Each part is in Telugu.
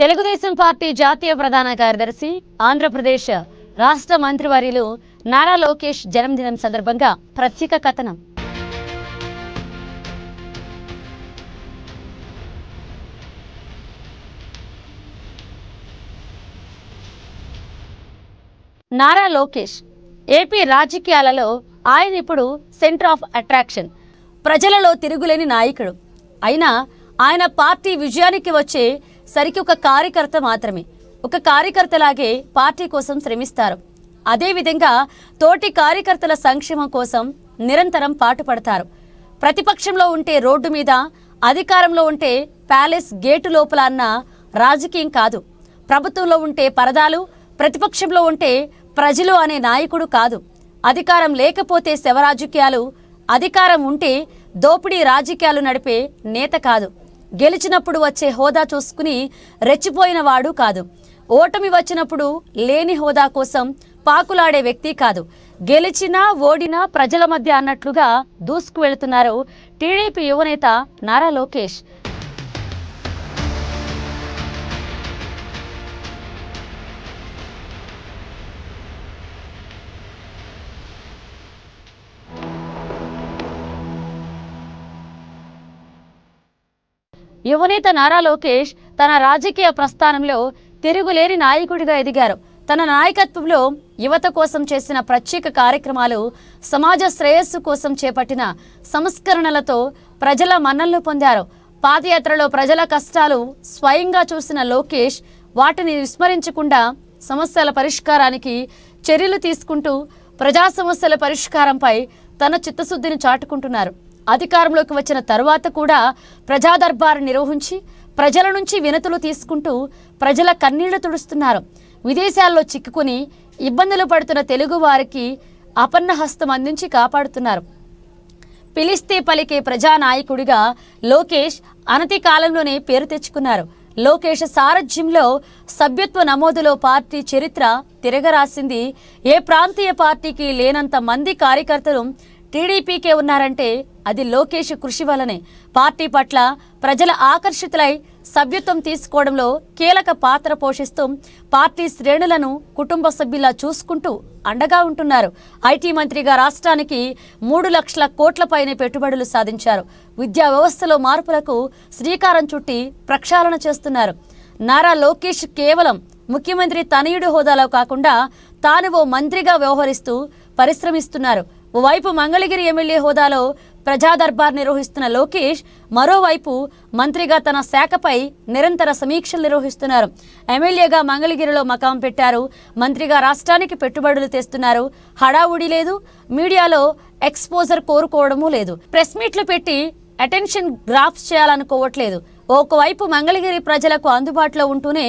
తెలుగుదేశం పార్టీ జాతీయ ప్రధాన కార్యదర్శి ఆంధ్రప్రదేశ్ రాష్ట్ర మంత్రివర్యులు నారా లోకేష్ జన్మదినం సందర్భంగా ప్రత్యేక కథనం. నారా లోకేష్ ఏపీ రాజకీయాలలో ఆయన ఇప్పుడు సెంటర్ ఆఫ్ అట్రాక్షన్, ప్రజలలో తిరుగులేని నాయకుడు. అయినా ఆయన పార్టీ విజయానికి వచ్చే సరికి ఒక కార్యకర్త మాత్రమే. ఒక కార్యకర్తలాగే పార్టీ కోసం శ్రమిస్తారు. అదేవిధంగా తోటి కార్యకర్తల సంక్షేమం కోసం నిరంతరం పాటుపడతారు. ప్రతిపక్షంలో ఉంటే రోడ్డు మీద, అధికారంలో ఉంటే ప్యాలెస్ గేటు లోపల అన్న రాజకీయం కాదు. ప్రభుత్వంలో ఉంటే పరదాలు, ప్రతిపక్షంలో ఉంటే ప్రజలు అనే నాయకుడు కాదు. అధికారం లేకపోతే శవరాజకీయాలు, అధికారం ఉంటే దోపిడీ రాజకీయాలు నడిపే నేత కాదు. గెలిచినప్పుడు వచ్చే హోదా చూసుకుని రెచ్చిపోయిన వాడు కాదు. ఓటమి వచ్చినప్పుడు లేని హోదా కోసం పాకులాడే వ్యక్తి కాదు. గెలిచినా ఓడినా ప్రజల మధ్య అన్నట్లుగా దూసుకు వెళుతున్నారు టీడీపీ యువనేత నారా లోకేష్. యువనేత నారా లోకేష్ తన రాజకీయ ప్రస్థానంలో తిరుగులేని నాయకుడిగా ఎదిగారు. తన నాయకత్వంలో యువత కోసం చేసిన ప్రత్యేక కార్యక్రమాలు, సమాజ శ్రేయస్సు కోసం చేపట్టిన సంస్కరణలతో ప్రజల మన్ననలు పొందారు. పాదయాత్రలో ప్రజల కష్టాలు స్వయంగా చూసిన లోకేష్ వాటిని విస్మరించకుండా సమస్యల పరిష్కారానికి చర్యలు తీసుకుంటూ ప్రజా సమస్యల పరిష్కారంపై తన చిత్తశుద్ధిని చాటుకుంటున్నారు. అధికారంలోకి వచ్చిన తరువాత కూడా ప్రజా దర్బారు నిర్వహించి ప్రజల నుంచి వినతులు తీసుకుంటూ ప్రజల కన్నీళ్లు తుడుస్తున్నారు. విదేశాల్లో చిక్కుకుని ఇబ్బందులు పడుతున్న తెలుగు వారికి అపన్న హస్తం అందించి కాపాడుతున్నారు. పిలిస్తే పలికే ప్రజానాయకుడిగా లోకేష్ అనతి కాలంలోనే పేరు తెచ్చుకున్నారు. లోకేష్ సారథ్యంలో సభ్యత్వ నమోదులో పార్టీ చరిత్ర తిరగరాసింది. ఏ ప్రాంతీయ పార్టీకి లేనంత మంది కార్యకర్తలు టీడీపీకే ఉన్నారంటే అది లోకేష్ కృషి వల్లనే. పార్టీ పట్ల ప్రజల ఆకర్షితులై సభ్యత్వం తీసుకోవడంలో కీలక పాత్ర పోషిస్తూ పార్టీ శ్రేణులను కుటుంబ సభ్యులా చూసుకుంటూ అండగా ఉంటున్నారు. ఐటీ మంత్రిగా రాష్ట్రానికి 3 లక్షల కోట్ల పైనే పెట్టుబడులు సాధించారు. విద్యా వ్యవస్థలో మార్పులకు శ్రీకారం చుట్టి ప్రక్షాళన చేస్తున్నారు. నారా లోకేష్ కేవలం ముఖ్యమంత్రి తనయుడు హోదాలో కాకుండా తాను ఓ మంత్రిగా వ్యవహరిస్తూ పరిశ్రమిస్తున్నారు. ఓవైపు మంగళగిరి ఎమ్మెల్యే హోదాలో ప్రజా దర్బార్ నిర్వహిస్తున్న లోకేష్ మరోవైపు మంత్రిగా తన శాఖపై నిరంతర సమీక్షలు నిర్వహిస్తున్నారు. ఎమ్మెల్యేగా మంగళగిరిలో మకాం పెట్టారు. మంత్రిగా రాష్ట్రానికి పెట్టుబడులు తెస్తున్నారు. హడావుడి లేదు, మీడియాలో ఎక్స్పోజర్ కోరుకోవడమూ లేదు. ప్రెస్ మీట్లు పెట్టి అటెన్షన్ గ్రాఫ్స్ చేయాలనుకోవట్లేదు. ఒకవైపు మంగళగిరి ప్రజలకు అందుబాటులో ఉంటూనే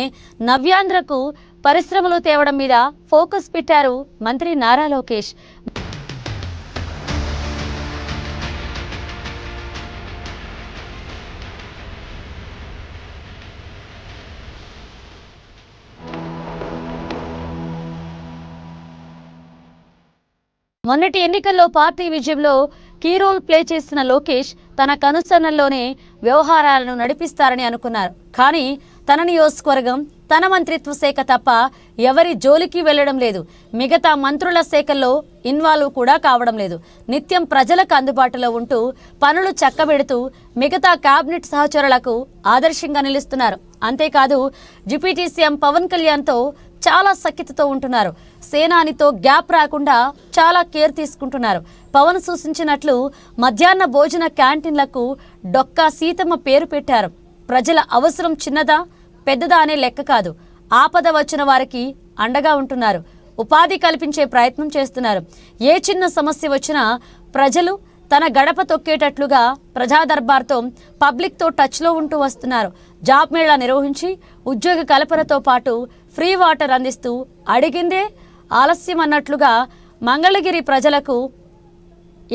నవ్యాంధ్రకు పరిశ్రమలు తేవడం మీద ఫోకస్ పెట్టారు మంత్రి నారా లోకేష్. మొన్నటి ఎన్నికల్లో పార్టీ విజయంలో కీ రోల్ ప్లే చేసిన లోకేష్ తన కనుసన్నల్లోనే వ్యవహారాలను నడిపిస్తారని అనుకున్నారు. కానీ తన నియోజకవర్గం, తన మంత్రిత్వ శాఖ తప్ప ఎవరి జోలికి వెళ్లడం లేదు. మిగతా మంత్రుల శాఖల్లో ఇన్వాల్వ్ కూడా కావడం లేదు. నిత్యం ప్రజలకు అందుబాటులో ఉంటూ పనులు చక్కబెడుతూ మిగతా కేబినెట్ సహచరులకు ఆదర్శంగా నిలుస్తున్నారు. అంతేకాదు డిప్యూటీ సీఎం పవన్ కళ్యాణ్తో చాలా సఖ్యతతో ఉంటున్నారు. సేనానితో గ్యాప్ రాకుండా చాలా కేర్ తీసుకుంటున్నారు. పవన్ సూచించినట్లు మధ్యాహ్న భోజన క్యాంటీన్లకు డొక్కా సీతమ్మ పేరు పెట్టారు. ప్రజల అవసరం చిన్నదా పెద్దదా అనే లెక్క కాదు. ఆపద వచ్చిన వారికి అండగా ఉంటున్నారు. ఉపాధి కల్పించే ప్రయత్నం చేస్తున్నారు. ఏ చిన్న సమస్య వచ్చినా ప్రజలు తన గడప తొక్కేటట్లుగా ప్రజా దర్బార్తో పబ్లిక్తో టచ్లో ఉంటూ వస్తున్నారు. జాబ్ మేళా నిర్వహించి ఉద్యోగ కల్పనతో పాటు ఫ్రీ వాటర్ అందిస్తూ అడిగిందే ఆలస్యం అన్నట్లుగా మంగళగిరి ప్రజలకు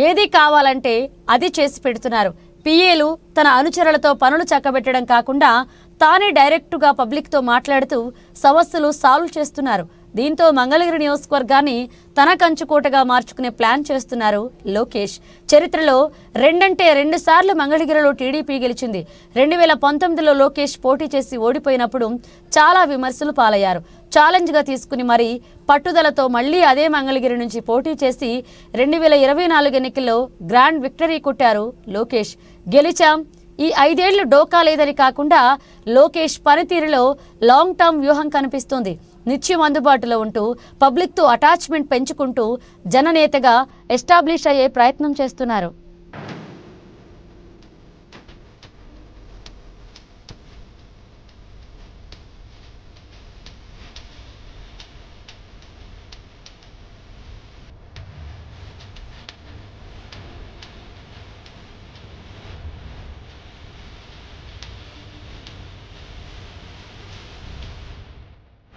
ఏది కావాలంటే అది చేసి పెడుతున్నారు. పిఏలు తన అనుచరులతో పనులు చక్కబెట్టడం కాకుండా తానే డైరెక్టుగా పబ్లిక్తో మాట్లాడుతూ సమస్యలు సాల్వ్ చేస్తున్నారు. దీంతో మంగళగిరి నియోజకవర్గాన్ని తన కంచుకోటగా మార్చుకునే ప్లాన్ చేస్తున్నారు లోకేష్. చరిత్రలో రెండు సార్లు మంగళగిరిలో టీడీపీ గెలిచింది. 2019లో లోకేష్ పోటీ చేసి ఓడిపోయినప్పుడు చాలా విమర్శలు పాలయ్యారు. ఛాలెంజ్గా తీసుకుని మరీ పట్టుదలతో మళ్లీ అదే మంగళగిరి నుంచి పోటీ చేసి 2024 ఎన్నికల్లో గ్రాండ్ విక్టరీ కొట్టారు లోకేష్. గెలిచాం, ఈ 5 ఏళ్లు డోకా లేదని కాకుండా లోకేష్ పనితీరులో లాంగ్ టర్మ్ వ్యూహం కనిపిస్తుంది. నిత్యం అందుబాటులో ఉంటూ పబ్లిక్తో అటాచ్మెంట్ పెంచుకుంటూ జననేతగా ఎస్టాబ్లిష్ అయ్యే ప్రయత్నం చేస్తున్నారు.